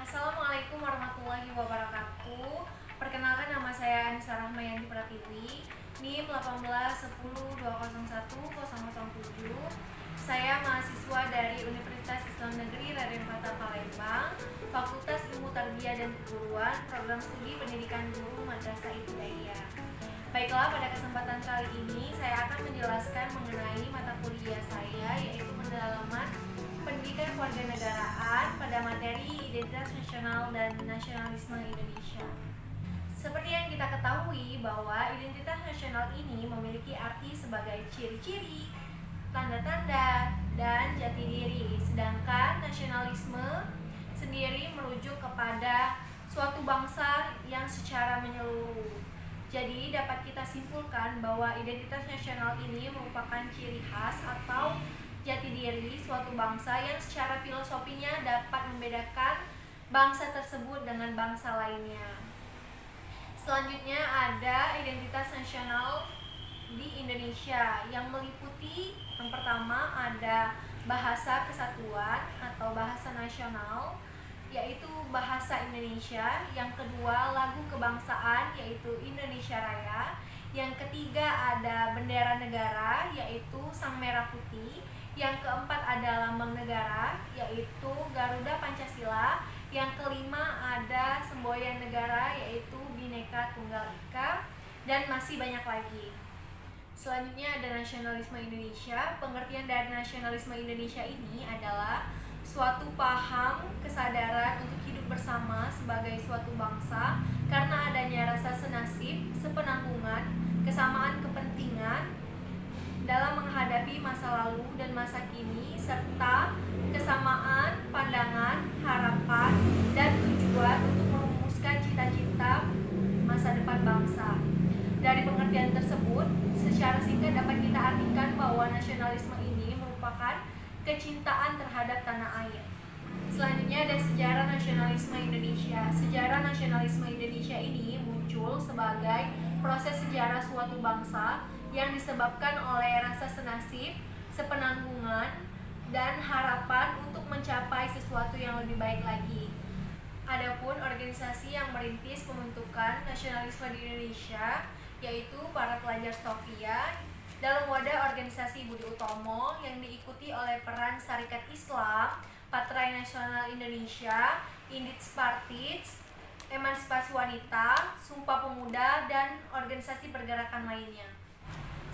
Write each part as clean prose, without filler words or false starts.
Assalamualaikum warahmatullahi wabarakatuh. Perkenalkan, nama saya Anissa Rahmayanti Pratiwi, NIM 18102010007. Saya mahasiswa dari Universitas Islam Negeri Raden Fatah Palembang, Fakultas Ilmu Tarbiyah dan Keguruan, Program Studi Pendidikan Guru Madrasah Ibtidaiyah. Baiklah, pada kesempatan kali ini saya akan menjelaskan mengenai mata kuliah saya, yaitu pendalaman pendidikan kewarganegaraan pada materi identitas nasional dan nasionalisme Indonesia. Seperti yang kita ketahui bahwa identitas nasional ini memiliki arti sebagai ciri-ciri, tanda-tanda, dan jati diri, sedangkan nasionalisme sendiri merujuk kepada suatu bangsa yang secara menyeluruh. Jadi dapat kita simpulkan bahwa identitas nasional ini merupakan ciri khas atau jati diri suatu bangsa yang secara filosofinya dapat membedakan bangsa tersebut dengan bangsa lainnya. Selanjutnya ada identitas nasional di Indonesia yang meliputi yang pertama ada bahasa kesatuan atau bahasa nasional, yaitu bahasa Indonesia. Yang kedua lagu kebangsaan, yaitu Indonesia Raya. Yang ketiga ada bendera negara, yaitu Sang Merah Putih. Yang keempat ada lambang negara, yaitu Garuda Pancasila. Yang kelima ada semboyan negara, yaitu Bhinneka Tunggal Ika, dan masih banyak lagi. Selanjutnya ada nasionalisme Indonesia. Pengertian dari nasionalisme Indonesia ini adalah suatu paham kesadaran untuk hidup bersama sebagai suatu bangsa karena adanya rasa senasib, sepenanggungan, kesamaan kepentingan dalam menghadapi masa lalu dan masa kini, serta kesamaan pandangan, harapan, dan tujuan untuk merumuskan cita-cita masa depan bangsa. Dari pengertian tersebut, secara singkat dapat kita artikan bahwa nasionalisme ini merupakan kecintaan terhadap tanah air. Selanjutnya ada sejarah nasionalisme Indonesia. Sejarah nasionalisme Indonesia ini muncul sebagai proses sejarah suatu bangsa yang disebabkan oleh rasa senasib, sepenanggungan, dan harapan untuk mencapai sesuatu yang lebih baik lagi. Adapun organisasi yang merintis pembentukan nasionalisme di Indonesia, yaitu para pelajar Stovia dalam wadah organisasi Budi Utomo yang diikuti oleh peran Sarekat Islam, Partai Nasional Indonesia, Indit Spartits, Emansipasi Wanita, Sumpah Pemuda, dan organisasi pergerakan lainnya.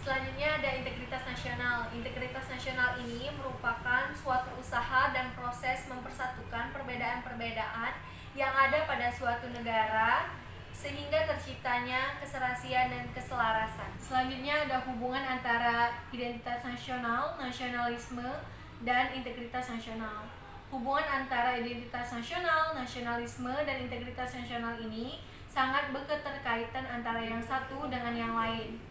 Selanjutnya ada integritas nasional. Integritas nasional ini merupakan suatu usaha dan proses mempersatukan perbedaan-perbedaan yang ada pada suatu negara sehingga terciptanya keserasian dan keselarasan. Selanjutnya ada hubungan antara identitas nasional, nasionalisme, dan integritas nasional. Hubungan antara identitas nasional, nasionalisme, dan integritas nasional ini sangat berketerkaitan antara yang satu dengan yang lain.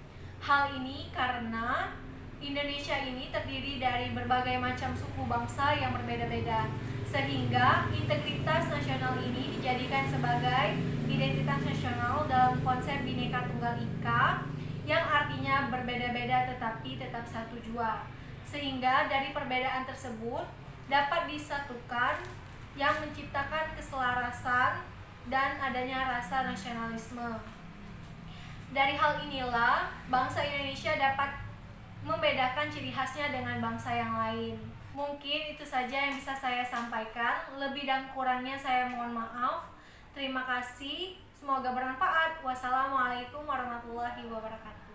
Hal ini karena Indonesia ini terdiri dari berbagai macam suku bangsa yang berbeda-beda, sehingga integritas nasional ini dijadikan sebagai identitas nasional dalam konsep Bhinneka Tunggal Ika, yang artinya berbeda-beda tetapi tetap satu jua. Sehingga dari perbedaan tersebut dapat disatukan yang menciptakan keselarasan dan adanya rasa nasionalisme. Dari hal inilah bangsa Indonesia dapat membedakan ciri khasnya dengan bangsa yang lain. Mungkin itu saja yang bisa saya sampaikan. Lebih dan kurangnya saya mohon maaf. Terima kasih. Semoga bermanfaat. Wassalamualaikum warahmatullahi wabarakatuh.